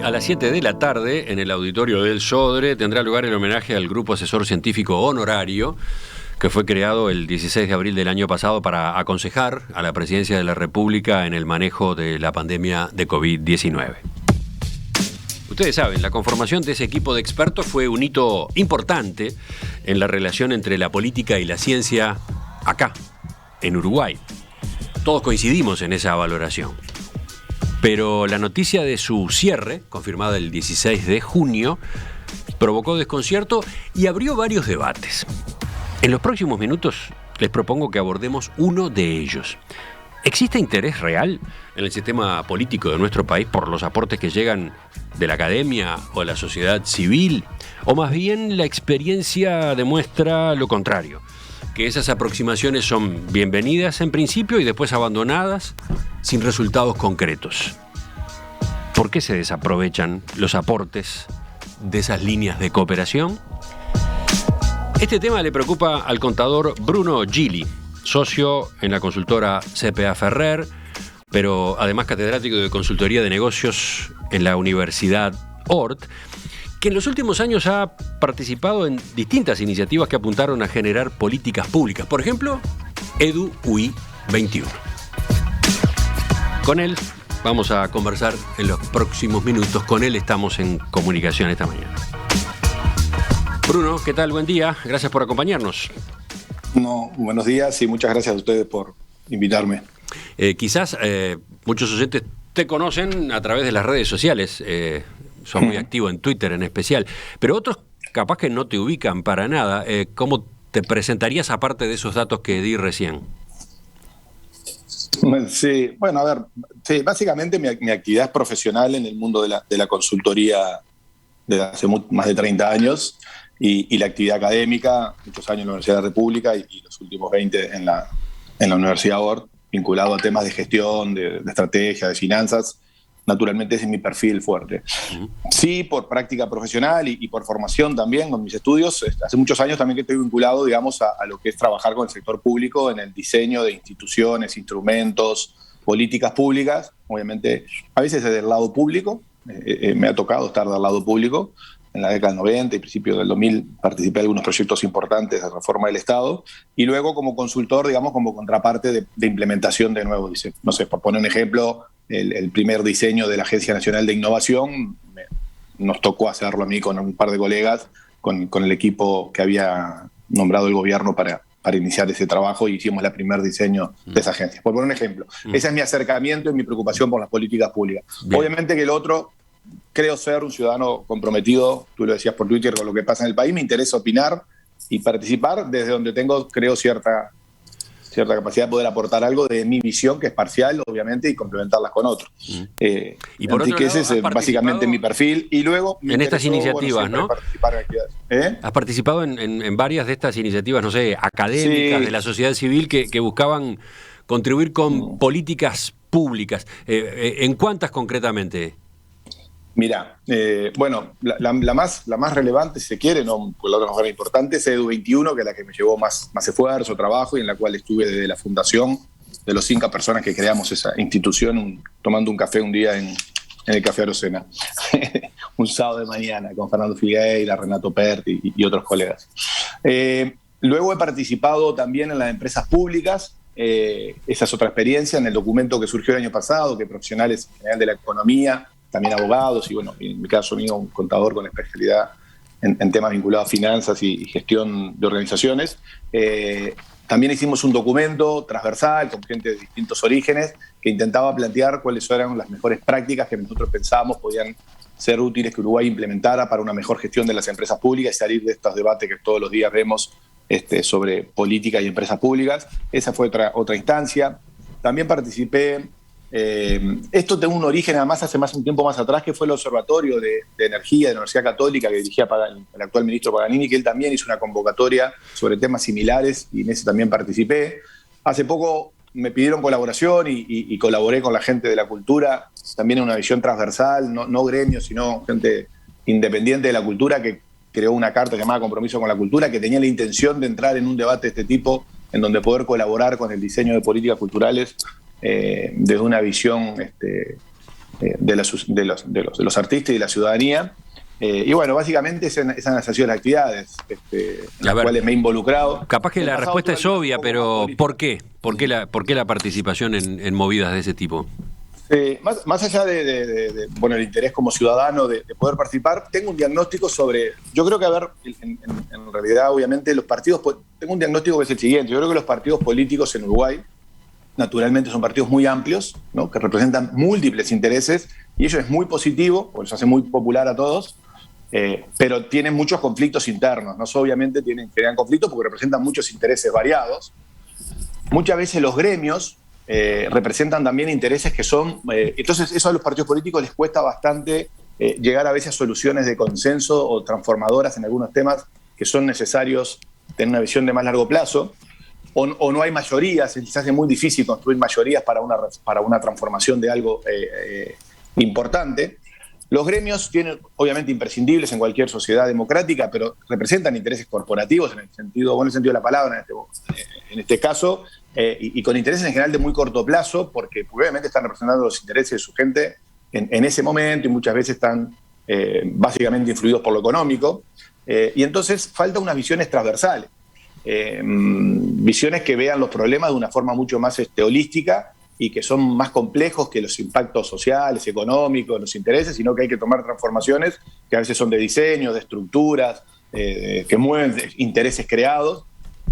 a las 7 de la tarde, en el auditorio del Sodre, tendrá lugar el homenaje al Grupo Asesor Científico Honorario, que fue creado el 16 de abril del año pasado para aconsejar a la Presidencia de la República en el manejo de la pandemia de COVID-19. Ustedes saben, la conformación de ese equipo de expertos fue un hito importante en la relación entre la política y la ciencia acá, en Uruguay. Todos coincidimos en esa valoración. Pero la noticia de su cierre, confirmada el 16 de junio, provocó desconcierto y abrió varios debates. En los próximos minutos les propongo que abordemos uno de ellos. ¿Existe interés real en el sistema político de nuestro país por los aportes que llegan de la academia o la sociedad civil? ¿O más bien la experiencia demuestra lo contrario? Que esas aproximaciones son bienvenidas en principio y después abandonadas sin resultados concretos. ¿Por qué se desaprovechan los aportes de esas líneas de cooperación? Este tema le preocupa al contador Bruno Gili, socio en la consultora CPA Ferrer, pero además catedrático de consultoría de negocios en la Universidad Ort, que en los últimos años ha participado en distintas iniciativas que apuntaron a generar políticas públicas. Por ejemplo, EduUI 21. Con él vamos a conversar en los próximos minutos. Con él estamos en comunicación esta mañana. Bruno, ¿qué tal? Buen día. Gracias por acompañarnos. Buenos días y muchas gracias a ustedes por invitarme. Quizás muchos oyentes te conocen a través de las redes sociales. Son muy activo en Twitter en especial, pero otros capaz que no te ubican para nada. ¿Cómo te presentarías aparte de esos datos que di recién? Sí, bueno, a ver, sí, básicamente mi actividad es profesional en el mundo de la consultoría desde hace más de 30 años y la actividad académica, muchos años en la Universidad de la República y los últimos 20 en la Universidad Ort, vinculado a temas de gestión, de estrategia, de finanzas. Naturalmente ese es mi perfil fuerte. Sí, por práctica profesional y por formación también con mis estudios. Hace muchos años también que estoy vinculado, digamos, a lo que es trabajar con el sector público en el diseño de instituciones, instrumentos, políticas públicas. Obviamente, a veces desde el lado público. Me ha tocado estar del lado público. En la década del 90 y principios del 2000 participé en algunos proyectos importantes de reforma del Estado y luego como consultor, digamos, como contraparte de implementación de nuevos diseños. No sé, por poner un ejemplo, el primer diseño de la Agencia Nacional de Innovación, nos tocó hacerlo a mí con un par de colegas, con el equipo que había nombrado el gobierno para iniciar ese trabajo y hicimos el primer diseño de esa agencia. Por poner un ejemplo, ese es mi acercamiento y mi preocupación por las políticas públicas. Bien. Obviamente que el otro, creo ser un ciudadano comprometido, tú lo decías por Twitter, con lo que pasa en el país, me interesa opinar y participar desde donde tengo, creo, cierta capacidad de poder aportar algo de mi visión, que es parcial, obviamente, y complementarlas con otros. Y por otro que lado, ese es básicamente mi perfil. Y luego en estas iniciativas, ¿no? Participar en actividades. Has participado en varias de estas iniciativas, no sé, académicas, sí, de la sociedad civil, que buscaban contribuir con políticas públicas. ¿En cuántas concretamente? Mira, bueno, la más relevante, si se quiere, no, por la otra más importante, es Edu 21, que es la que me llevó más esfuerzo, trabajo, y en la cual estuve desde la fundación, de los 5 personas que creamos esa institución, tomando un café un día en el Café Arocena, un sábado de mañana, con Fernando Figueira, Renato Pert y otros colegas. Luego he participado también en las empresas públicas. Esa es otra experiencia, en el documento que surgió el año pasado, que profesionales en general de la economía, también abogados y, bueno, en mi caso mío, un contador con especialidad en temas vinculados a finanzas y gestión de organizaciones. También hicimos un documento transversal con gente de distintos orígenes que intentaba plantear cuáles eran las mejores prácticas que nosotros pensábamos podían ser útiles que Uruguay implementara para una mejor gestión de las empresas públicas y salir de estos debates que todos los días vemos sobre política y empresas públicas. Esa fue otra instancia. También participé. Esto tiene un origen además hace un tiempo más atrás, que fue el Observatorio de Energía de la Universidad Católica que dirigía el actual ministro Paganini, que él también hizo una convocatoria sobre temas similares y en ese también participé. Hace poco me pidieron colaboración y colaboré con la gente de la cultura, también en una visión transversal, no gremios, sino gente independiente de la cultura que creó una carta llamada Compromiso con la Cultura, que tenía la intención de entrar en un debate de este tipo, en donde poder colaborar con el diseño de políticas culturales desde una visión de los artistas y de la ciudadanía. Y bueno, básicamente esas han sido las actividades en las cuales me he involucrado. Capaz que la respuesta es obvia, pero ¿por qué? ¿Por qué la participación en movidas de ese tipo? Más allá bueno, el interés como ciudadano de poder participar, tengo un diagnóstico sobre. Yo creo que, en realidad, obviamente, los partidos. Tengo un diagnóstico que es el siguiente. Yo creo que los partidos políticos en Uruguay, naturalmente, son partidos muy amplios, ¿no?, que representan múltiples intereses, y eso es muy positivo, porque los hace muy popular a todos. Pero tienen muchos conflictos internos, ¿no? Obviamente crean conflictos porque representan muchos intereses variados. Muchas veces los gremios representan también intereses que son. Entonces, eso a los partidos políticos les cuesta bastante llegar a veces a soluciones de consenso o transformadoras en algunos temas que son necesarios tener una visión de más largo plazo. O no hay mayorías, se hace muy difícil construir mayorías para una transformación de algo importante. Los gremios tienen, obviamente, imprescindibles en cualquier sociedad democrática, pero representan intereses corporativos en el sentido de la palabra en este caso, y con intereses en general de muy corto plazo, porque obviamente están representando los intereses de su gente en ese momento, y muchas veces están básicamente influidos por lo económico. Y entonces falta unas visiones transversales, visiones que vean los problemas de una forma mucho más holística, y que son más complejos que los impactos sociales, económicos, los intereses, sino que hay que tomar transformaciones que a veces son de diseño, de estructuras, que mueven intereses creados.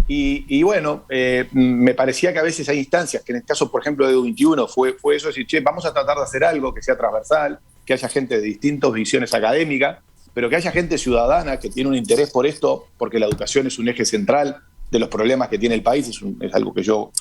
Y bueno, me parecía que a veces hay instancias, que en el caso, por ejemplo, de Edu21 fue eso, decir, vamos a tratar de hacer algo que sea transversal, que haya gente de distintas visiones académicas, pero que haya gente ciudadana que tiene un interés por esto, porque la educación es un eje central de los problemas que tiene el país, es algo que yo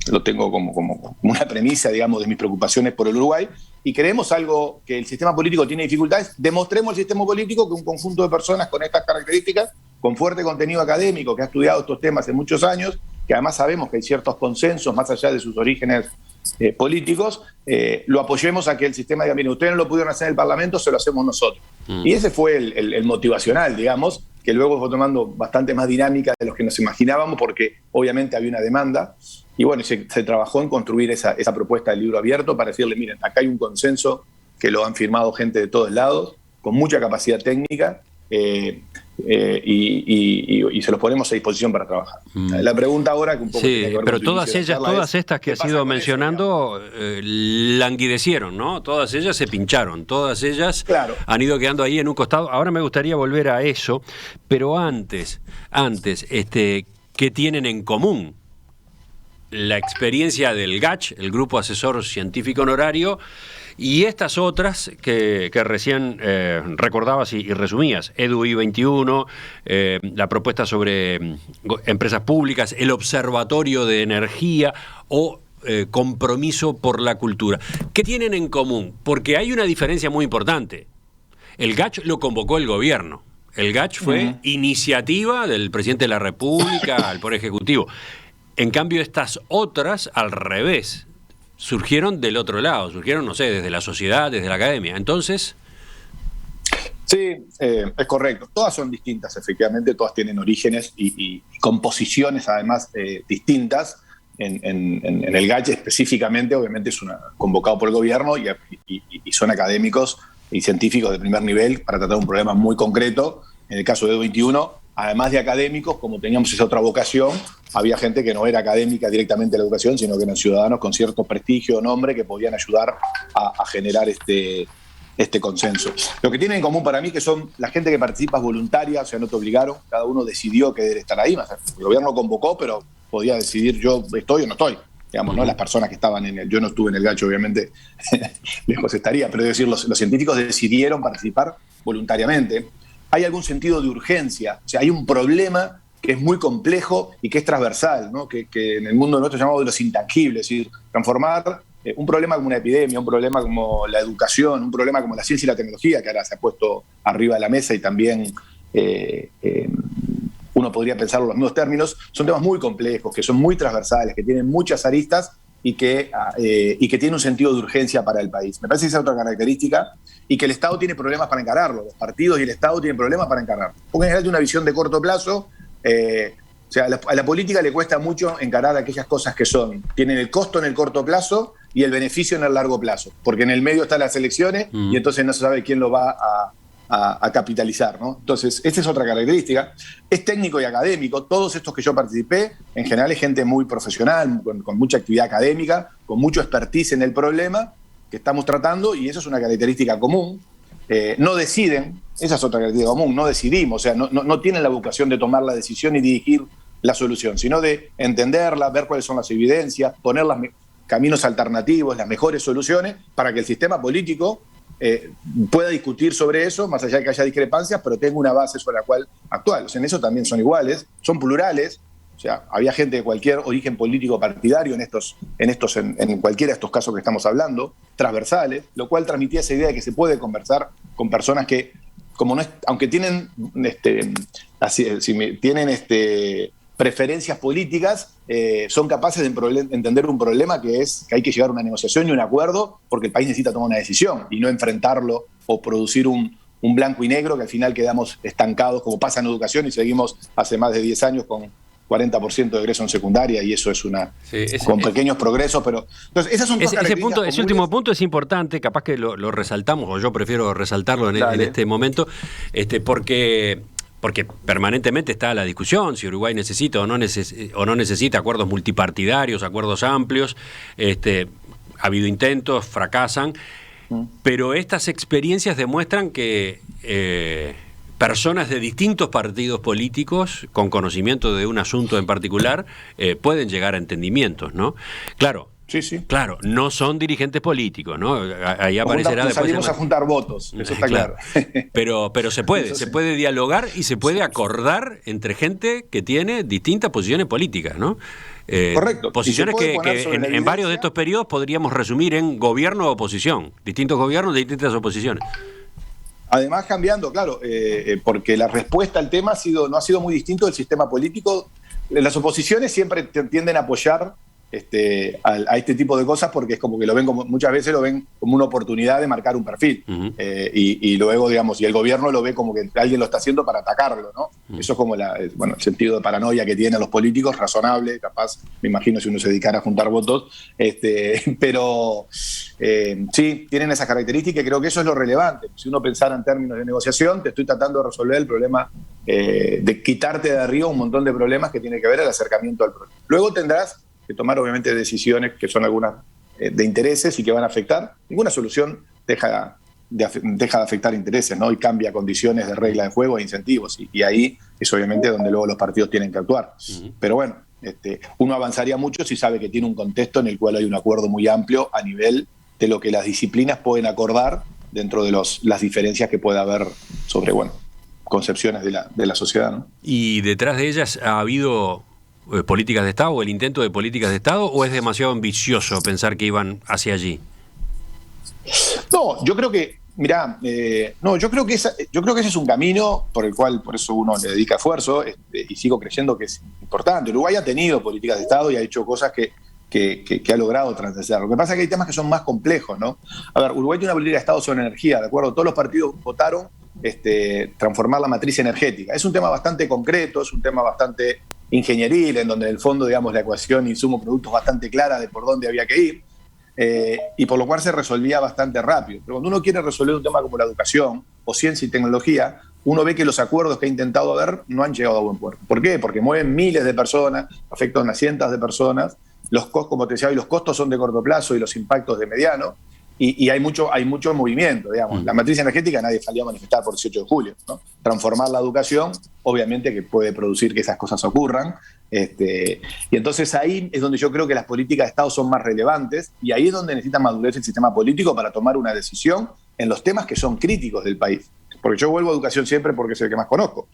lo tengo como una premisa, digamos, de mis preocupaciones por el Uruguay, y creemos algo que el sistema político tiene dificultades. Demostremos al sistema político que un conjunto de personas con estas características, con fuerte contenido académico, que ha estudiado estos temas hace muchos años, que además sabemos que hay ciertos consensos más allá de sus orígenes políticos, lo apoyemos a que el sistema diga, miren, ustedes no lo pudieron hacer en el Parlamento, se lo hacemos nosotros. Y ese fue el motivacional, digamos, que luego fue tomando bastante más dinámica de lo que nos imaginábamos, porque obviamente había una demanda, y bueno, se trabajó en construir esa propuesta del libro abierto para decirle, miren, acá hay un consenso que lo han firmado gente de todos lados, con mucha capacidad técnica, y se los ponemos a disposición para trabajar. La pregunta ahora que un poco... Sí, pero todas estas que has ido mencionando languidecieron, ¿no? Todas ellas se pincharon, todas ellas han ido quedando ahí en un costado. Ahora me gustaría volver a eso, pero antes, ¿qué tienen en común? La experiencia del GACH, el Grupo Asesor Científico Honorario, y estas otras que recién recordabas y resumías, EduI21, la propuesta sobre empresas públicas, el Observatorio de Energía o Compromiso por la Cultura. ¿Qué tienen en común? Porque hay una diferencia muy importante. El GACH lo convocó el gobierno. El GACH fue iniciativa del presidente de la República al Poder Ejecutivo. En cambio, estas otras, al revés, surgieron del otro lado, surgieron, no sé, desde la sociedad, desde la academia. Entonces... Sí, es correcto. Todas son distintas, efectivamente, todas tienen orígenes y composiciones, además, distintas. En el GACH específicamente, obviamente, es convocado por el gobierno y son académicos y científicos de primer nivel para tratar un problema muy concreto. En el caso de EduI21, además de académicos, como teníamos esa otra vocación, había gente que no era académica directamente de la educación, sino que eran ciudadanos con cierto prestigio o nombre que podían ayudar a generar este consenso. Lo que tienen en común para mí que son la gente que participa es voluntaria, o sea, no te obligaron, cada uno decidió que debe estar ahí. El gobierno convocó, pero podía decidir yo estoy o no estoy. Digamos, ¿no? Las personas que estaban yo no estuve en el GACH, obviamente, lejos estaría, pero es decir, los científicos decidieron participar voluntariamente. Hay algún sentido de urgencia, o sea, hay un problema que es muy complejo y que es transversal, ¿no? Que en el mundo nuestro llamamos de los intangibles, es decir, transformar un problema como una epidemia, un problema como la educación, un problema como la ciencia y la tecnología, que ahora se ha puesto arriba de la mesa y también uno podría pensarlo en los mismos términos, son temas muy complejos, que son muy transversales, que tienen muchas aristas y que tienen un sentido de urgencia para el país. Me parece que esa es otra característica, y que el Estado tiene problemas para encararlo, los partidos y el Estado tienen problemas para encararlo. Porque en general tiene una visión de corto plazo, o sea, a la política le cuesta mucho encarar aquellas cosas que tienen el costo en el corto plazo y el beneficio en el largo plazo, porque en el medio están las elecciones y entonces no se sabe quién lo va a capitalizar, ¿no? Entonces, esta es otra característica. Es técnico y académico. Todos estos que yo participé, en general es gente muy profesional, con mucha actividad académica, con mucho expertise en el problema que estamos tratando, y eso es una característica común. No deciden, esa es otra característica común, no decidimos, o sea, no tienen la vocación de tomar la decisión y dirigir la solución, sino de entenderla, ver cuáles son las evidencias, poner los caminos alternativos, las mejores soluciones, para que el sistema político pueda discutir sobre eso, más allá de que haya discrepancias, pero tenga una base sobre la cual actuar. O sea, en eso también son iguales, son plurales. O sea, había gente de cualquier origen político partidario en cualquiera de estos casos que estamos hablando, transversales, lo cual transmitía esa idea de que se puede conversar con personas que, como no es, aunque tienen preferencias políticas, son capaces de entender un problema que es que hay que llegar a una negociación y un acuerdo porque el país necesita tomar una decisión y no enfrentarlo o producir un blanco y negro que al final quedamos estancados, como pasa en educación, y seguimos hace más de 10 años con 40% de egreso en secundaria, y eso es con pequeños progresos, pero entonces esas son ese último punto es importante, capaz que lo resaltamos, o yo prefiero resaltarlo en este momento, porque permanentemente está la discusión si Uruguay necesita o no necesita acuerdos multipartidarios, acuerdos amplios. Ha habido intentos, fracasan, pero estas experiencias demuestran que personas de distintos partidos políticos, con conocimiento de un asunto en particular, pueden llegar a entendimientos, ¿no? Claro. Sí. Claro, no son dirigentes políticos, ¿no? Ahí aparecerá después. Salimos a juntar votos, eso está claro. Pero se puede dialogar y se puede acordar entre gente que tiene distintas posiciones políticas, ¿no? Correcto. Posiciones que en varios de estos periodos podríamos resumir en gobierno o oposición, distintos gobiernos de distintas oposiciones. Además, cambiando, claro, porque la respuesta al tema no ha sido muy distinto del sistema político. Las oposiciones siempre tienden a apoyar a este tipo de cosas porque es como que muchas veces lo ven como una oportunidad de marcar un perfil. Y luego, digamos, y el gobierno lo ve como que alguien lo está haciendo para atacarlo, ¿no? Eso es como el sentido de paranoia que tienen los políticos, razonable, capaz, me imagino, si uno se dedicara a juntar votos, pero sí, tienen esas características y creo que eso es lo relevante. Si uno pensara en términos de negociación, te estoy tratando de resolver el problema, de quitarte de arriba un montón de problemas que tiene que ver el acercamiento al problema. Luego tendrás que tomar obviamente decisiones que son algunas de intereses y que van a afectar. Ninguna solución deja de afectar intereses, ¿no? Y cambia condiciones de regla de juego e incentivos. Y ahí es obviamente donde luego los partidos tienen que actuar. Pero bueno, uno avanzaría mucho si sabe que tiene un contexto en el cual hay un acuerdo muy amplio a nivel de lo que las disciplinas pueden acordar dentro de las diferencias que pueda haber sobre, concepciones de la sociedad, ¿no? ¿Y detrás de ellas ha habido políticas de Estado o el intento de políticas de Estado, o es demasiado ambicioso pensar que iban hacia allí? No, yo creo que, yo creo que ese es un camino por eso uno le dedica esfuerzo, y sigo creyendo que es importante. Uruguay ha tenido políticas de Estado y ha hecho cosas que ha logrado transcender. Lo que pasa es que hay temas que son más complejos, ¿no? A ver, Uruguay tiene una política de Estado sobre energía, ¿de acuerdo? Todos los partidos votaron transformar la matriz energética. Es un tema bastante concreto, es un tema bastante ingenieril, en donde en el fondo, digamos, la ecuación insumo-producto es bastante clara de por dónde había que ir, y por lo cual se resolvía bastante rápido. Pero cuando uno quiere resolver un tema como la educación o ciencia y tecnología, uno ve que los acuerdos que ha intentado haber no han llegado a buen puerto. ¿Por qué? Porque mueven miles de personas, afectan a cientos de personas, como te decía, y los costos son de corto plazo y los impactos de mediano, y hay mucho movimiento, digamos. La matriz energética nadie salió a manifestar por 18 de julio, ¿no? Transformar la educación, obviamente que puede producir que esas cosas ocurran, y entonces ahí es donde yo creo que las políticas de Estado son más relevantes, y ahí es donde necesita madurez el sistema político para tomar una decisión en los temas que son críticos del país. Porque yo vuelvo a educación siempre porque es el que más conozco.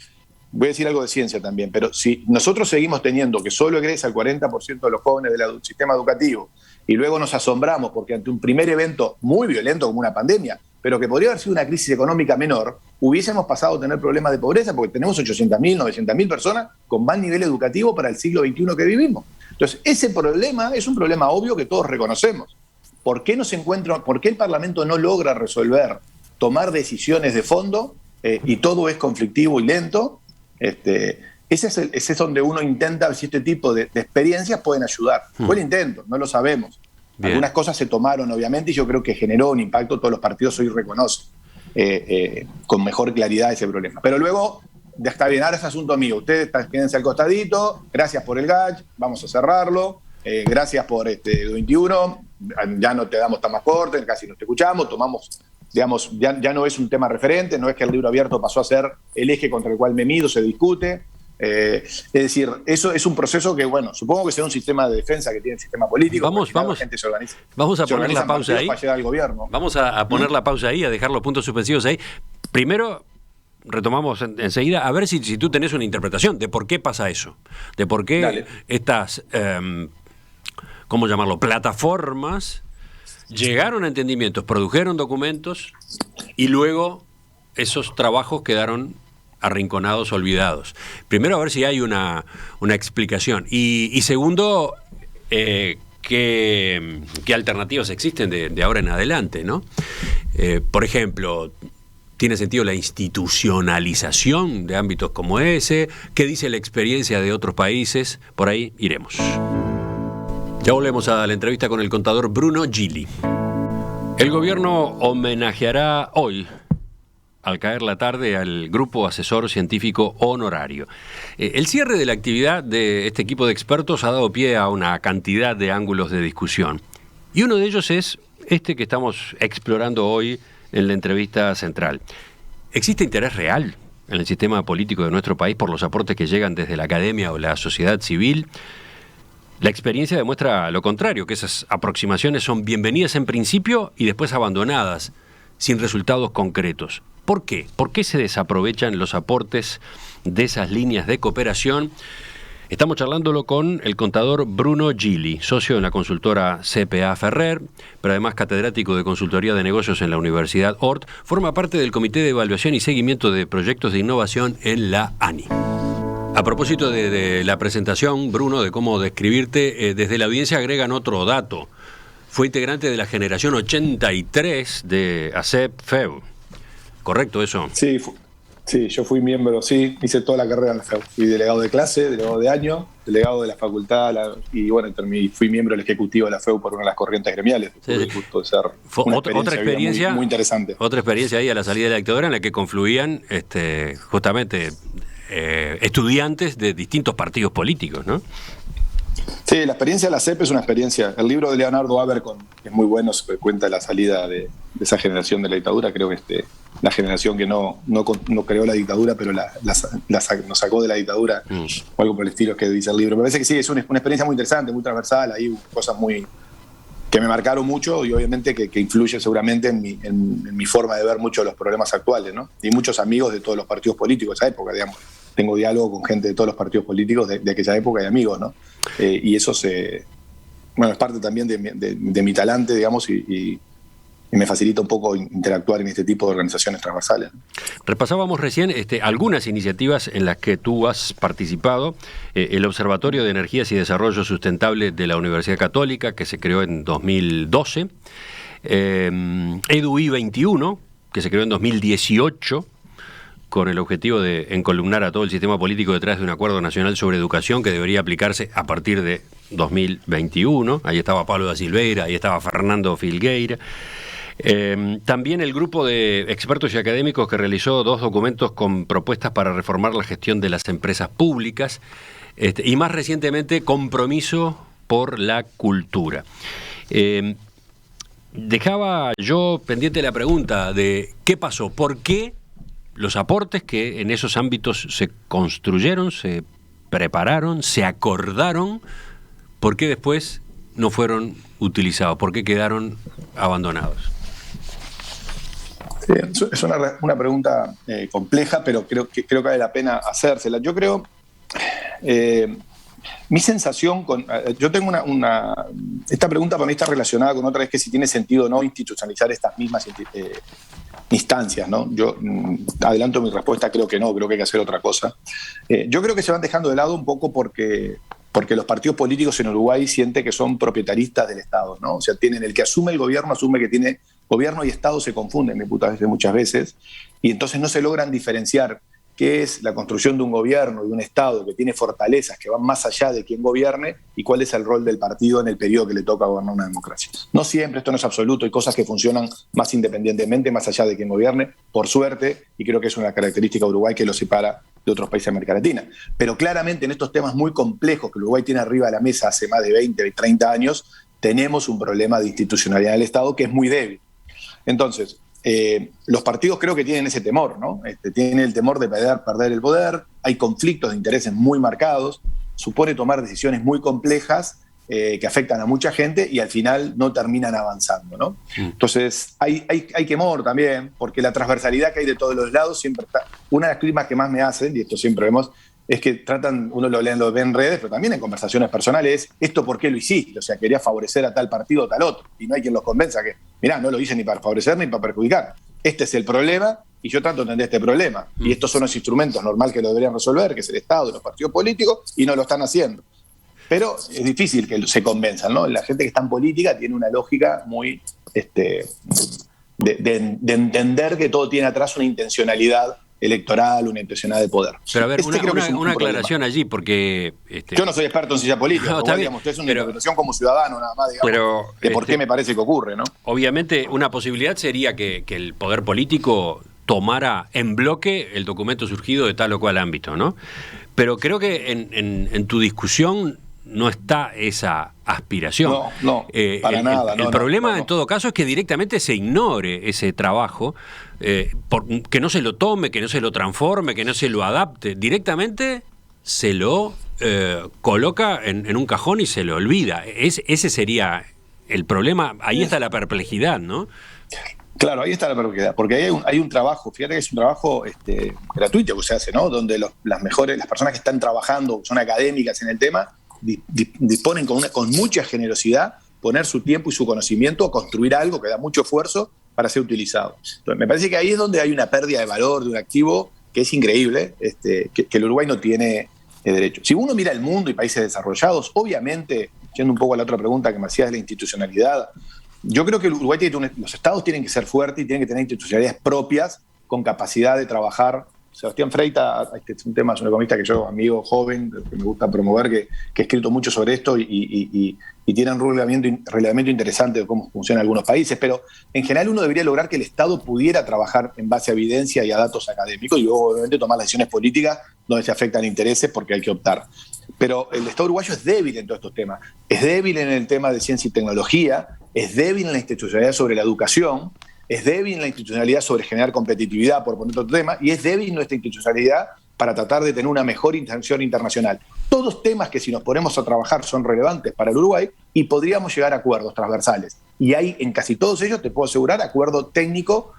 Voy a decir algo de ciencia también, pero si nosotros seguimos teniendo que solo egresa el 40% de los jóvenes del sistema educativo, y luego nos asombramos porque ante un primer evento muy violento como una pandemia, pero que podría haber sido una crisis económica menor, hubiésemos pasado a tener problemas de pobreza porque tenemos 800.000, 900.000 personas con más nivel educativo para el siglo XXI que vivimos. Entonces, ese problema es un problema obvio que todos reconocemos. ¿Por qué el Parlamento no logra resolver, tomar decisiones de fondo, y todo es conflictivo y lento? Ese es donde uno intenta ver si este tipo de experiencias pueden ayudar. Fue el intento, no lo sabemos. Bien. Algunas cosas se tomaron, obviamente, y yo creo que generó un impacto. Todos los partidos hoy reconocen con mejor claridad ese problema. Pero luego, está bien, ahora es asunto mío. Ustedes quédense al costadito, gracias por el GACH, vamos a cerrarlo, gracias por 21, ya no te damos tan más corte, casi no te escuchamos, tomamos, digamos, ya no es un tema referente, no es que el libro abierto pasó a ser el eje contra el cual me mido, se discute. Es decir, eso es un proceso que, bueno, supongo que será un sistema de defensa que tiene el sistema político. La gente se organiza. Vamos a poner la pausa ahí. Para llegar al gobierno. Vamos a poner la pausa ahí, a dejar los puntos suspensivos ahí. Primero, retomamos enseguida, a ver si tú tenés una interpretación de por qué pasa eso. De por qué estas, ¿cómo llamarlo?, plataformas llegaron a entendimientos, produjeron documentos y luego esos trabajos quedaron arrinconados, olvidados. Primero, a ver si hay una explicación. Y segundo, ¿qué alternativas existen de ahora en adelante, ¿no? Por ejemplo, ¿tiene sentido la institucionalización de ámbitos como ese? ¿Qué dice la experiencia de otros países? Por ahí iremos. Ya volvemos a la entrevista con el contador Bruno Gili. El gobierno homenajeará hoy, al caer la tarde, al Grupo Asesor Científico Honorario. El cierre de la actividad de este equipo de expertos ha dado pie a una cantidad de ángulos de discusión. Y uno de ellos es este que estamos explorando hoy en la entrevista central. ¿Existe interés real en el sistema político de nuestro país por los aportes que llegan desde la academia o la sociedad civil? La experiencia demuestra lo contrario, que esas aproximaciones son bienvenidas en principio y después abandonadas, sin resultados concretos. ¿Por qué? ¿Por qué se desaprovechan los aportes de esas líneas de cooperación? Estamos charlándolo con el contador Bruno Gili, socio en la consultora CPA Ferrer, pero además catedrático de consultoría de negocios en la Universidad Ort. Forma parte del Comité de Evaluación y Seguimiento de Proyectos de Innovación en la ANI. A propósito de la presentación, Bruno, de cómo describirte, desde la audiencia agregan otro dato. Fue integrante de la generación 83 de ACEP-FEU. ¿Correcto eso? Sí, yo fui miembro, hice toda la carrera en la FEU. Fui delegado de clase, delegado de año, delegado de la facultad, y bueno, fui miembro del ejecutivo de la FEU por una de las corrientes gremiales. Sí. Tuve el gusto de ser otra experiencia muy interesante. Otra experiencia ahí a la salida de la dictadura en la que confluían justamente estudiantes de distintos partidos políticos, ¿no? Sí, la experiencia de la CEP es una experiencia. El libro de Leonardo Abercon es muy bueno, cuenta la salida de esa generación de la dictadura. Creo que la generación que no creó la dictadura, pero nos sacó de la dictadura, o algo por el estilo que dice el libro. Me parece que sí, es una experiencia muy interesante, muy transversal. Hay cosas que me marcaron mucho y obviamente que influye seguramente en mi forma de ver muchos de los problemas actuales, ¿no? Y muchos amigos de todos los partidos políticos de esa época, digamos. Tengo diálogo con gente de todos los partidos políticos de aquella época y amigos, ¿no? Y eso es parte también de mi talante, digamos, y me facilita un poco interactuar en este tipo de organizaciones transversales. Repasábamos recién algunas iniciativas en las que tú has participado. El Observatorio de Energías y Desarrollo Sustentable de la Universidad Católica, que se creó en 2012. EDUI 21, que se creó en 2018, con el objetivo de encolumnar a todo el sistema político detrás de un acuerdo nacional sobre educación que debería aplicarse a partir de 2021. Ahí estaba Pablo da Silveira, ahí estaba Fernando Filgueira. También el grupo de expertos y académicos que realizó 2 documentos con propuestas para reformar la gestión de las empresas públicas, y más recientemente Compromiso por la Cultura. Dejaba yo pendiente la pregunta de qué pasó, por qué los aportes que en esos ámbitos se construyeron, se prepararon, se acordaron, ¿por qué después no fueron utilizados? ¿Por qué quedaron abandonados? Sí, es una pregunta compleja, pero creo que vale la pena hacérsela. Yo creo, mi sensación yo tengo esta pregunta para mí está relacionada con otra vez, que si tiene sentido o no institucionalizar estas mismas instancias, ¿no? Yo adelanto mi respuesta, creo que no, creo que hay que hacer otra cosa. Yo creo que se van dejando de lado un poco porque los partidos políticos en Uruguay sienten que son propietaristas del Estado, ¿no? O sea, el que asume el gobierno asume que tiene gobierno y Estado, se confunden muchas veces, y entonces no se logran diferenciar qué es la construcción de un gobierno, de un Estado que tiene fortalezas que van más allá de quien gobierne y cuál es el rol del partido en el periodo que le toca gobernar una democracia. No siempre, esto no es absoluto, hay cosas que funcionan más independientemente, más allá de quien gobierne, por suerte, y creo que es una característica de Uruguay que lo separa de otros países de América Latina. Pero claramente en estos temas muy complejos que Uruguay tiene arriba de la mesa hace más de 20, 30 años, tenemos un problema de institucionalidad del Estado que es muy débil. Entonces, los partidos creo que tienen ese temor, ¿no? Tienen el temor de perder el poder, hay conflictos de intereses muy marcados, supone tomar decisiones muy complejas que afectan a mucha gente y al final no terminan avanzando, ¿no? Entonces, hay temor también, porque la transversalidad que hay de todos los lados siempre está. Una de las críticas que más me hacen, y esto siempre vemos, es que tratan, uno lo ve en redes, pero también en conversaciones personales, ¿esto por qué lo hiciste? O sea, quería favorecer a tal partido o tal otro, y no hay quien los convenza que, mirá, no lo hice ni para favorecer ni para perjudicar. Este es el problema, y yo trato de entender este problema. Y estos son los instrumentos normal que lo deberían resolver, que es el Estado y los partidos políticos, y no lo están haciendo. Pero es difícil que se convenzan, ¿no? La gente que está en política tiene una lógica muy de entender que todo tiene atrás una intencionalidad electoral, una intencionalidad de poder. Pero a ver, una aclaración allí, porque... Yo no soy experto en ciencia política, no, igual, digamos, es una interpretación como ciudadano nada más, digamos, de por qué me parece que ocurre, ¿no? Obviamente, una posibilidad sería que el poder político tomara en bloque el documento surgido de tal o cual ámbito, ¿no? Pero creo que en tu discusión no está esa aspiración. No, para nada. El problema, en todo caso, es que directamente se ignore ese trabajo, que no se lo tome, que no se lo transforme, que no se lo adapte. Directamente se lo coloca en un cajón y se lo olvida. Ese sería el problema. Ahí está la perplejidad, ¿no? Claro, ahí está la perplejidad, porque hay un trabajo, fíjate que es un trabajo gratuito que se hace, ¿no? Donde las personas que están trabajando, son académicas en el tema, disponen con mucha generosidad poner su tiempo y su conocimiento a construir algo que da mucho esfuerzo para ser utilizado. Entonces, me parece que ahí es donde hay una pérdida de valor de un activo que es increíble, que el Uruguay no tiene derecho. Si uno mira el mundo y países desarrollados, obviamente, yendo un poco a la otra pregunta que me hacías de la institucionalidad, yo creo que el Uruguay los estados tienen que ser fuertes y tienen que tener institucionalidades propias con capacidad de trabajar. Sebastián Freita, este es un tema, es un economista que yo, amigo joven, que me gusta promover, que ha escrito mucho sobre esto y tiene un reglamento interesante de cómo funcionan algunos países, pero en general uno debería lograr que el Estado pudiera trabajar en base a evidencia y a datos académicos y luego obviamente tomar las decisiones políticas donde se afectan intereses porque hay que optar. Pero el Estado uruguayo es débil en todos estos temas. Es débil en el tema de ciencia y tecnología, es débil en la institucionalidad sobre la educación, es débil en la institucionalidad sobre generar competitividad, por poner otro tema, y es débil nuestra institucionalidad para tratar de tener una mejor interacción internacional. Todos temas que si nos ponemos a trabajar son relevantes para el Uruguay y podríamos llegar a acuerdos transversales. Y hay en casi todos ellos, te puedo asegurar, acuerdo técnico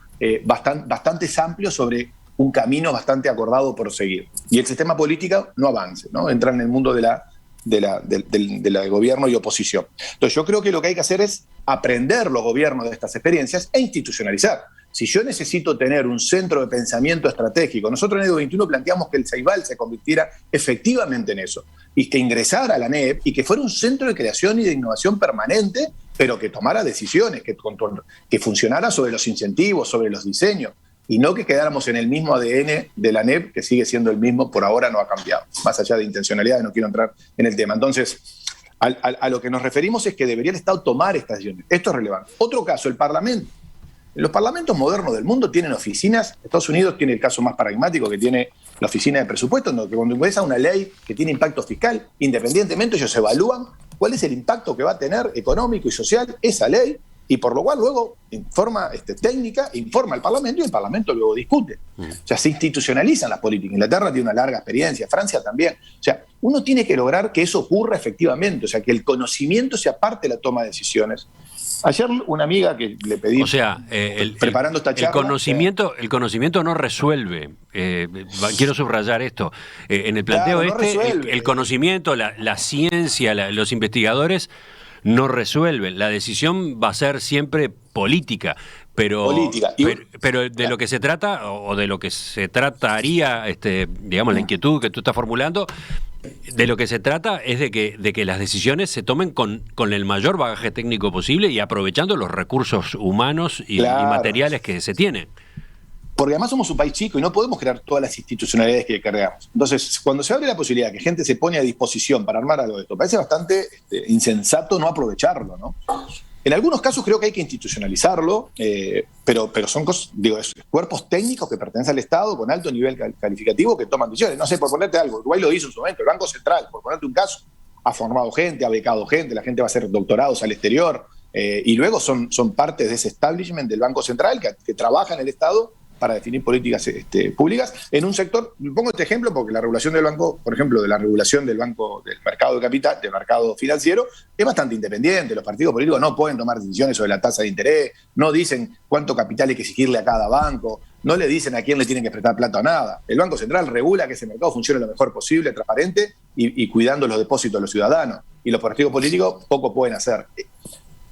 bastante amplio sobre un camino bastante acordado por seguir. Y el sistema político no avance, ¿no? Entra en el mundo de la gobierno y oposición. Entonces yo creo que lo que hay que hacer es aprender los gobiernos de estas experiencias e institucionalizar. Si yo necesito tener un centro de pensamiento estratégico, nosotros en el 21 planteamos que el Ceibal se convirtiera efectivamente en eso, y que ingresara a la ANEP y que fuera un centro de creación y de innovación permanente, pero que tomara decisiones, que funcionara sobre los incentivos, sobre los diseños, y no que quedáramos en el mismo ADN de la ANEP, que sigue siendo el mismo, por ahora no ha cambiado, más allá de intencionalidad, no quiero entrar en el tema. Entonces, a lo que nos referimos es que debería el Estado tomar estas decisiones. Esto es relevante. Otro caso, el Parlamento. Los parlamentos modernos del mundo tienen oficinas. Estados Unidos tiene el caso más paradigmático, que tiene la oficina de presupuesto, donde cuando ingresa una ley que tiene impacto fiscal, independientemente ellos evalúan cuál es el impacto que va a tener económico y social esa ley, y por lo cual luego en forma técnica informa al Parlamento y el Parlamento luego discute. O sea, se institucionalizan las políticas. Inglaterra tiene una larga experiencia, Francia también. O sea, uno tiene que lograr que eso ocurra efectivamente, o sea, que el conocimiento sea parte de la toma de decisiones. Ayer una amiga que le pedí, o sea, preparando esta charla... El conocimiento no resuelve. Quiero subrayar esto. En el planteo el conocimiento, la ciencia, los investigadores no resuelven. La decisión va a ser siempre política. Pero de lo que se trata, o de lo que se trataría, digamos, la inquietud que tú estás formulando, de lo que se trata es de que las decisiones se tomen con el mayor bagaje técnico posible y aprovechando los recursos humanos y materiales que se tienen. porque además somos un país chico y no podemos crear todas las institucionalidades que cargamos. Entonces, cuando se abre la posibilidad de que gente se pone a disposición para armar algo de esto, parece bastante insensato no aprovecharlo, ¿no? En algunos casos creo que hay que institucionalizarlo, pero son cuerpos técnicos que pertenecen al Estado con alto nivel calificativo que toman decisiones. No sé, por ponerte algo, Uruguay lo hizo en su momento, el Banco Central, por ponerte un caso, ha formado gente, ha becado gente, la gente va a hacer doctorados al exterior, y luego son partes de ese establishment del Banco Central que trabaja en el Estado para definir políticas públicas en un sector. Pongo este ejemplo porque la regulación del banco, por ejemplo, de la regulación del banco, del mercado de capital, del mercado financiero, es bastante independiente. Los partidos políticos no pueden tomar decisiones sobre la tasa de interés, no dicen cuánto capital hay que exigirle a cada banco, no le dicen a quién le tienen que prestar plata o nada. El Banco Central regula que ese mercado funcione lo mejor posible, transparente y cuidando los depósitos de los ciudadanos. Y los partidos políticos poco pueden hacer.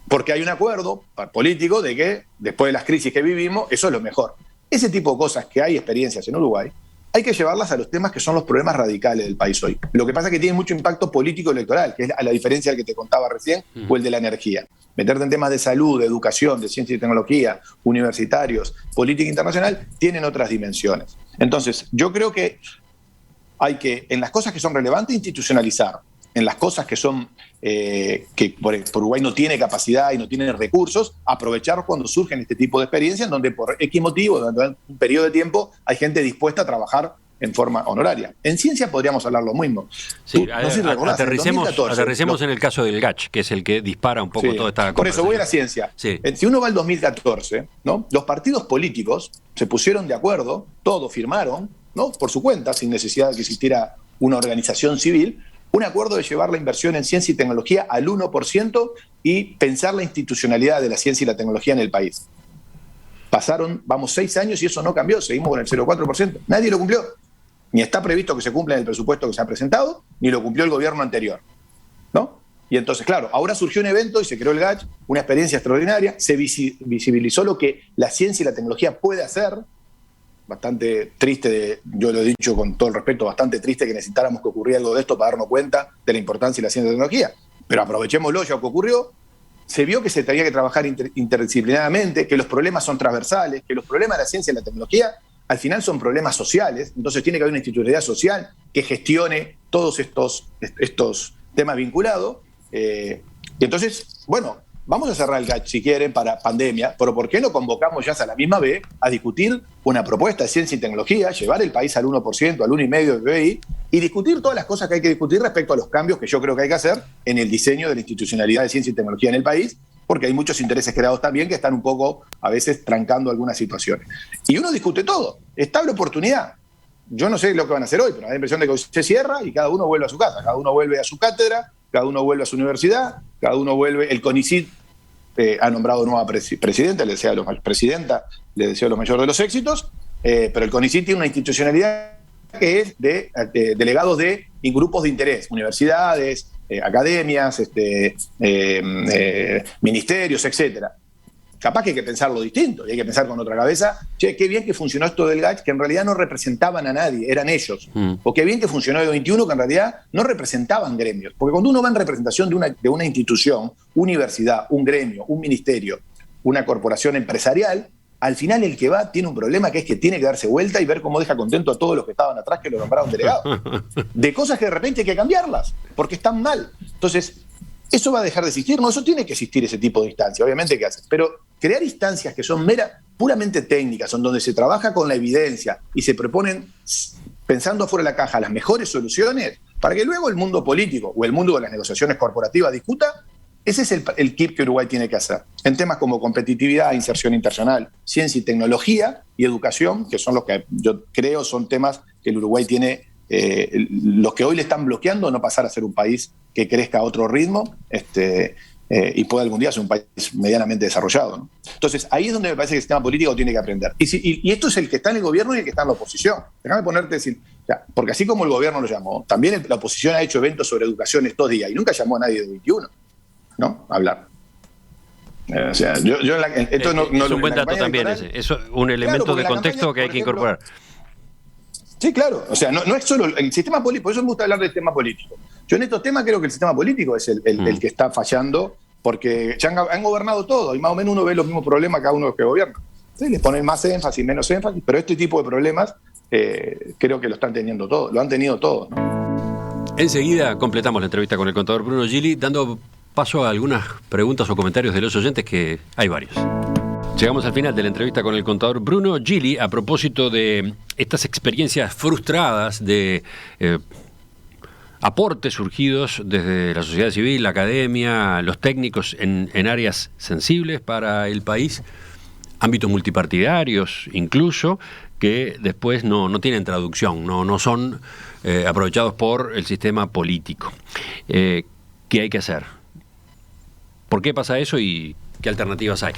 Porque hay un acuerdo político de que después de las crisis que vivimos, eso es lo mejor. Ese tipo de cosas que hay experiencias en Uruguay, hay que llevarlas a los temas que son los problemas radicales del país hoy. Lo que pasa es que tiene mucho impacto político electoral, que es a la diferencia del que te contaba recién, o el de la energía. Meterte en temas de salud, de educación, de ciencia y tecnología, universitarios, política internacional, tienen otras dimensiones. Entonces, yo creo que hay que, en las cosas que son relevantes, institucionalizar. En las cosas que son que por Uruguay no tiene capacidad y no tiene recursos, aprovechar cuando surgen este tipo de experiencias, donde por X motivo, durante un periodo de tiempo, hay gente dispuesta a trabajar en forma honoraria. En ciencia podríamos hablar lo mismo. Sí, aterricemos en el caso del GACH, que es el que dispara un poco toda esta conversación. Por eso voy a la ciencia. Sí. Si uno va al 2014, ¿no? Los partidos políticos se pusieron de acuerdo, todos firmaron, ¿no? Por su cuenta, sin necesidad de que existiera una organización civil, un acuerdo de llevar la inversión en ciencia y tecnología al 1% y pensar la institucionalidad de la ciencia y la tecnología en el país. Pasaron, 6 años y eso no cambió, seguimos con el 0,4%. Nadie lo cumplió. Ni está previsto que se cumpla en el presupuesto que se ha presentado, ni lo cumplió el gobierno anterior, ¿no? Y entonces, claro, ahora surgió un evento y se creó el GACH, una experiencia extraordinaria, se visibilizó lo que la ciencia y la tecnología puede hacer. Bastante triste, yo lo he dicho con todo el respeto, bastante triste que necesitáramos que ocurriera algo de esto para darnos cuenta de la importancia de la ciencia y la tecnología. Pero aprovechémoslo, ya que ocurrió, se vio que se tenía que trabajar interdisciplinariamente, que los problemas son transversales, que los problemas de la ciencia y la tecnología al final son problemas sociales, entonces tiene que haber una institucionalidad social que gestione todos estos temas vinculados. Y entonces, bueno, vamos a cerrar el GACH si quieren para pandemia, pero ¿por qué no convocamos ya a la misma vez a discutir una propuesta de ciencia y tecnología, llevar el país al 1%, al 1,5% del PBI y discutir todas las cosas que hay que discutir respecto a los cambios que yo creo que hay que hacer en el diseño de la institucionalidad de ciencia y tecnología en el país, porque hay muchos intereses creados también que están un poco, a veces, trancando algunas situaciones. Y uno discute todo, estable oportunidad. Yo no sé lo que van a hacer hoy, pero me da la impresión de que hoy se cierra y cada uno vuelve a su casa, cada uno vuelve a su cátedra, cada uno vuelve a su universidad, cada uno vuelve. El CONICYT ha nombrado nueva presidenta, le deseo lo mayor de los éxitos, pero el CONICYT tiene una institucionalidad que es de delegados de grupos de interés, universidades, academias, ministerios, etcétera. Capaz que hay que pensarlo distinto, y hay que pensar con otra cabeza, che, qué bien que funcionó esto del GACH, que en realidad no representaban a nadie, eran ellos. O qué bien que funcionó el 21, que en realidad no representaban gremios. Porque cuando uno va en representación de una institución, universidad, un gremio, un ministerio, una corporación empresarial, al final el que va tiene un problema, que es que tiene que darse vuelta y ver cómo deja contento a todos los que estaban atrás que lo nombraron delegado. De cosas que de repente hay que cambiarlas, porque están mal. Entonces, ¿eso va a dejar de existir? No, eso tiene que existir, ese tipo de instancias, obviamente que hace. Pero crear instancias que son puramente técnicas, son donde se trabaja con la evidencia y se proponen, pensando afuera de la caja, las mejores soluciones, para que luego el mundo político o el mundo de las negociaciones corporativas discuta, ese es el kit que Uruguay tiene que hacer. En temas como competitividad, inserción internacional, ciencia y tecnología y educación, que son los que yo creo son temas que el Uruguay tiene, los que hoy le están bloqueando no pasar a ser un país que crezca a otro ritmo y pueda algún día ser un país medianamente desarrollado, ¿no? Entonces, ahí es donde me parece que el sistema político tiene que aprender. Y esto es el que está en el gobierno y el que está en la oposición. Déjame ponerte decir, porque así como el gobierno lo llamó, también la oposición ha hecho eventos sobre educación estos días y nunca llamó a nadie de 21, ¿no? A hablar. O sea, esto no es un buen dato también ese. Eso es un elemento de contexto que hay que incorporar. Sí, claro. O sea, no es solo el sistema político, por eso me gusta hablar del sistema político. Yo en estos temas creo que el sistema político es el que está fallando, porque ya han gobernado todo y más o menos uno ve los mismos problemas cada uno de los que gobierna. Sí, les ponen más énfasis, menos énfasis, pero este tipo de problemas creo que lo están teniendo todos, lo han tenido todos, ¿no? Enseguida completamos la entrevista con el contador Bruno Gili, dando paso a algunas preguntas o comentarios de los oyentes, que hay varios. Llegamos al final de la entrevista con el contador Bruno Gili a propósito de estas experiencias frustradas de aportes surgidos desde la sociedad civil, la academia, los técnicos en áreas sensibles para el país, ámbitos multipartidarios incluso, que después no tienen traducción, no son aprovechados por el sistema político. ¿Qué hay que hacer? ¿Por qué pasa eso y qué alternativas hay?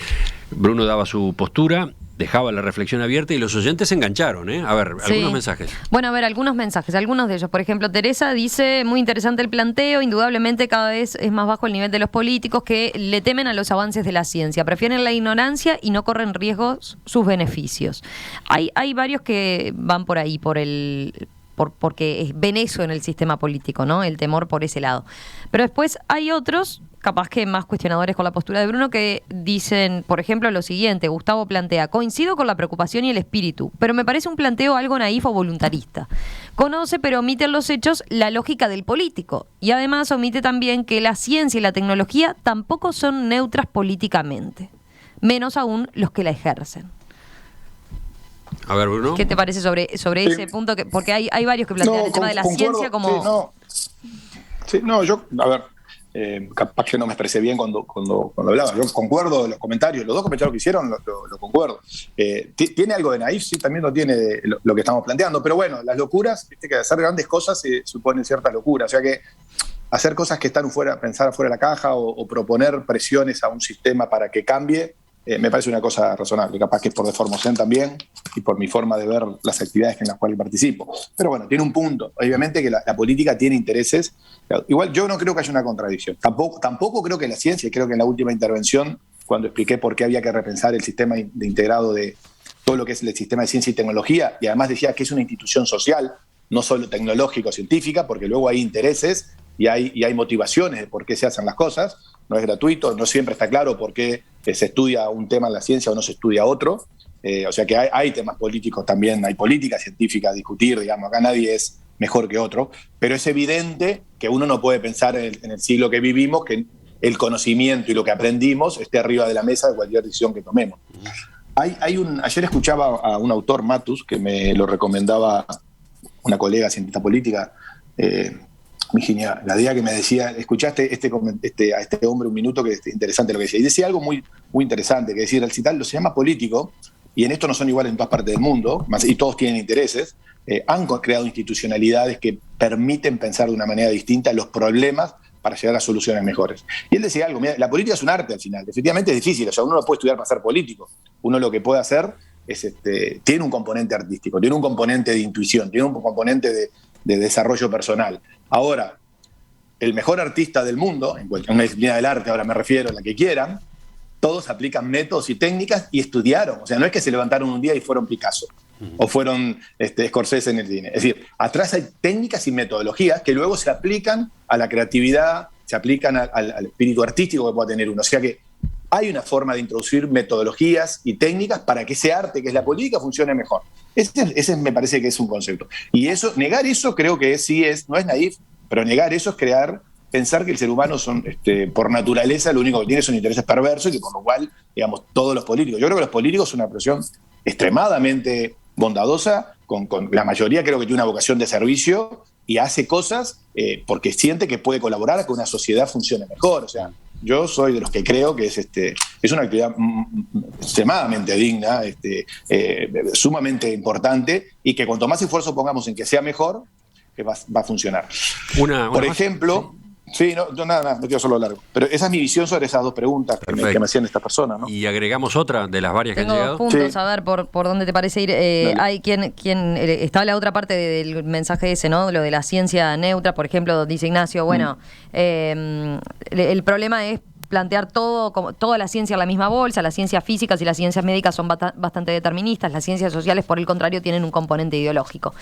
Bruno daba su postura, dejaba la reflexión abierta y los oyentes se engancharon, ¿eh? A ver, algunos mensajes. Bueno, a ver, algunos mensajes, algunos de ellos. Por ejemplo, Teresa dice, muy interesante el planteo, indudablemente cada vez es más bajo el nivel de los políticos que le temen a los avances de la ciencia, prefieren la ignorancia y no corren riesgos sus beneficios. Hay varios que van por ahí, porque ven eso en el sistema político, ¿no? El temor por ese lado. Pero después hay otros, capaz que más cuestionadores con la postura de Bruno, que dicen, por ejemplo, lo siguiente. Gustavo plantea: coincido con la preocupación y el espíritu, pero me parece un planteo algo naif o voluntarista. Conoce, pero omite en los hechos la lógica del político. Y además omite también que la ciencia y la tecnología tampoco son neutras políticamente, menos aún los que la ejercen. A ver, Bruno. ¿Qué te parece sobre ese punto? Porque hay varios que plantean el tema de la ciencia como... A ver, capaz que no me expresé bien cuando hablaba. Yo concuerdo en los comentarios, los dos comentarios que hicieron lo concuerdo. ¿Tiene algo de naif? Sí, también lo tiene lo que estamos planteando. Pero bueno, las locuras, viste que hacer grandes cosas suponen ciertas locuras. O sea que hacer cosas que están fuera, pensar fuera de la caja o proponer presiones a un sistema para que cambie, me parece una cosa razonable. Capaz que es por deformación también y por mi forma de ver las actividades en las cuales participo. Pero bueno, tiene un punto. Obviamente que la política tiene intereses. Igual yo no creo que haya una contradicción. Tampoco creo que la ciencia, y creo que en la última intervención, cuando expliqué por qué había que repensar el sistema de integrado de todo lo que es el sistema de ciencia y tecnología, y además decía que es una institución social, no solo tecnológico-científica, porque luego hay intereses y hay motivaciones de por qué se hacen las cosas. No es gratuito, no siempre está claro por qué se estudia un tema en la ciencia o no se estudia otro. O sea que hay temas políticos también, hay política científica a discutir, digamos, acá nadie es mejor que otro, pero es evidente que uno no puede pensar en el siglo que vivimos que el conocimiento y lo que aprendimos esté arriba de la mesa de cualquier decisión que tomemos. Ayer escuchaba a un autor, Matus, que me lo recomendaba una colega cientista política, Virginia Gadea, que me decía: escuchaste a este hombre un minuto, que es interesante lo que decía. Y decía algo muy, muy interesante, que decir, el citar lo se llama político, y en esto no son iguales en todas partes del mundo, y todos tienen intereses, han creado institucionalidades que permiten pensar de una manera distinta los problemas para llegar a soluciones mejores. Y él decía algo: mira, la política es un arte al final, efectivamente es difícil, o sea, uno no puede estudiar para ser político, uno lo que puede hacer es, tiene un componente artístico, tiene un componente de intuición, tiene un componente de desarrollo personal. Ahora, el mejor artista del mundo, en una disciplina del arte, ahora me refiero a la que quieran, todos aplican métodos y técnicas y estudiaron. O sea, no es que se levantaron un día y fueron Picasso o fueron Scorsese en el cine. Es decir, atrás hay técnicas y metodologías que luego se aplican a la creatividad, se aplican al espíritu artístico que pueda tener uno. O sea que hay una forma de introducir metodologías y técnicas para que ese arte, que es la política, funcione mejor. Ese me parece que es un concepto. Y negar eso creo que no es naif, pero negar eso es pensar que el ser humano por naturaleza, lo único que tiene son intereses perversos y que por lo cual, digamos, todos los políticos. Yo creo que los políticos son una profesión extremadamente bondadosa, con la mayoría creo que tiene una vocación de servicio y hace cosas porque siente que puede colaborar a que una sociedad funcione mejor. O sea, yo soy de los que creo que es una actividad extremadamente digna, sumamente importante, y que cuanto más esfuerzo pongamos en que sea mejor, que va a funcionar. Por ejemplo, sí, no quiero solo largo, pero esa es mi visión sobre esas dos preguntas que me hacían estas personas, ¿no? Y agregamos otra de las varias que han llegado. Tengo dos puntos, sí. A ver por dónde te parece ir. Hay quien está la otra parte del mensaje ese, ¿no? Lo de la ciencia neutra, por ejemplo, dice Ignacio, bueno, el problema es plantear toda la ciencia en la misma bolsa. Las ciencias físicas y las ciencias médicas son bastante deterministas. Las ciencias sociales, por el contrario, tienen un componente ideológico.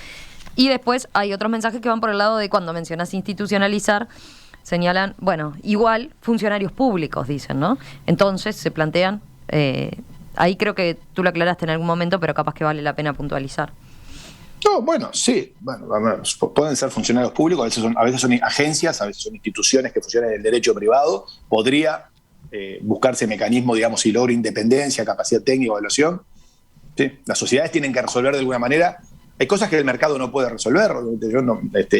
Y después hay otros mensajes que van por el lado de cuando mencionas institucionalizar, señalan, bueno, igual funcionarios públicos, dicen, ¿no? Entonces se plantean Ahí creo que tú lo aclaraste en algún momento, pero capaz que vale la pena puntualizar. No, bueno, sí. Bueno, pueden ser funcionarios públicos, a veces son agencias, a veces son instituciones que funcionan en el derecho privado. Podría buscarse mecanismo, digamos, si logra independencia, capacidad técnica, evaluación. Sí, las sociedades tienen que resolver de alguna manera. Hay cosas que el mercado no puede resolver,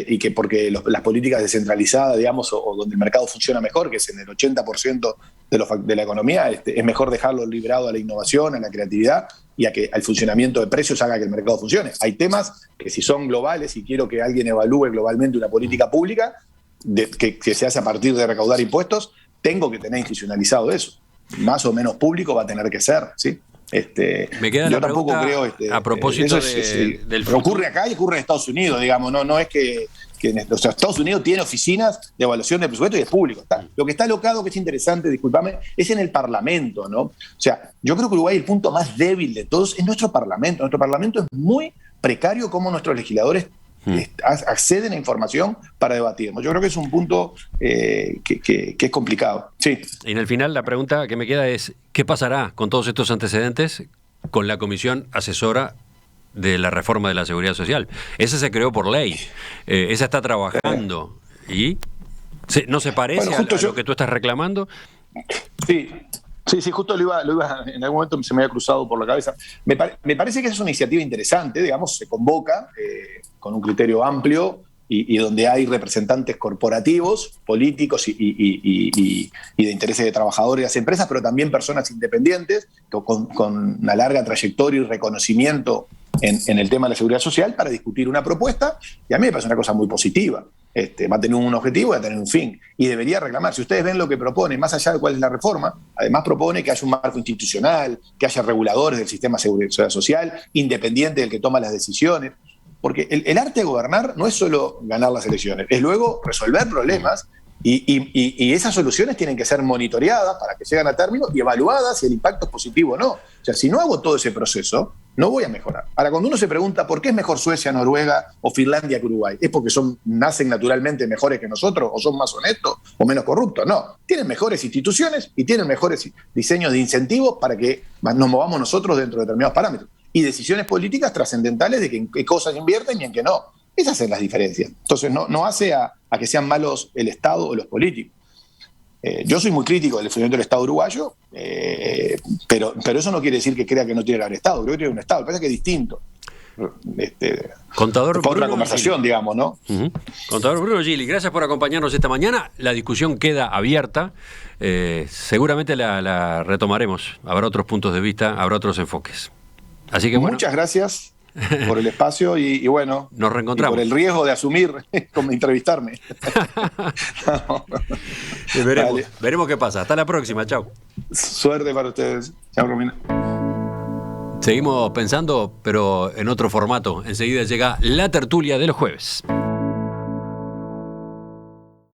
y que porque las políticas descentralizadas, digamos, o donde el mercado funciona mejor, que es en el 80% de la economía, es mejor dejarlo librado a la innovación, a la creatividad y a que al funcionamiento de precios haga que el mercado funcione. Hay temas que si son globales y quiero que alguien evalúe globalmente una política pública que se hace a partir de recaudar impuestos, tengo que tener institucionalizado eso. Más o menos público va a tener que ser, ¿sí? Me queda yo la tampoco creo a propósito del futuro. Ocurre acá y ocurre en Estados Unidos, digamos, no es que o sea, Estados Unidos tiene oficinas de evaluación de presupuesto y es público. Lo que está alocado, que es interesante, discúlpame, es en el Parlamento, ¿no? O sea, yo creo que Uruguay el punto más débil de todos es nuestro Parlamento. Nuestro Parlamento es muy precario como nuestros legisladores acceden a información para debatir. Yo creo que es un punto que es complicado. Sí. Y en el final la pregunta que me queda es, ¿qué pasará con todos estos antecedentes con la Comisión Asesora de la Reforma de la Seguridad Social? Esa se creó por ley, esa está trabajando y ¿no se parece a lo que tú estás reclamando? Sí, justo lo iba, en algún momento se me había cruzado por la cabeza. Me parece que esa es una iniciativa interesante, digamos, se convoca con un criterio amplio y donde hay representantes corporativos, políticos y de intereses de trabajadores y las empresas, pero también personas independientes con una larga trayectoria y reconocimiento en el tema de la seguridad social para discutir una propuesta, y a mí me parece una cosa muy positiva. Va a tener un objetivo y va a tener un fin, y debería reclamar. Si ustedes ven lo que propone, más allá de cuál es la reforma, además propone que haya un marco institucional, que haya reguladores del sistema de seguridad social, independiente del que toma las decisiones, porque el arte de gobernar no es solo ganar las elecciones, es luego resolver problemas, y esas soluciones tienen que ser monitoreadas para que lleguen a término y evaluadas si el impacto es positivo o no. O sea, si no hago todo ese proceso, no voy a mejorar. Ahora, cuando uno se pregunta por qué es mejor Suecia, Noruega o Finlandia que Uruguay, ¿es porque nacen naturalmente mejores que nosotros o son más honestos o menos corruptos? No, tienen mejores instituciones y tienen mejores diseños de incentivos para que nos movamos nosotros dentro de determinados parámetros. Y decisiones políticas trascendentales de que en qué cosas invierten y en qué no. Esas son las diferencias. Entonces, no hace a que sean malos el Estado o los políticos. Yo soy muy crítico del funcionamiento del Estado uruguayo, pero eso no quiere decir que crea que no tiene que haber Estado. Creo que tiene un Estado, me parece que es distinto. Contador Bruno otra conversación, Gili, digamos, ¿no? Contador Bruno Gili, gracias por acompañarnos esta mañana. La discusión queda abierta. Seguramente la retomaremos. Habrá otros puntos de vista, habrá otros enfoques. Así que muchas gracias por el espacio y bueno, nos reencontramos. Y por el riesgo de asumir como entrevistarme. Veremos qué pasa. Hasta la próxima, chao. Suerte para ustedes. Chao, Romina. Seguimos pensando, pero en otro formato. Enseguida llega la tertulia de los jueves.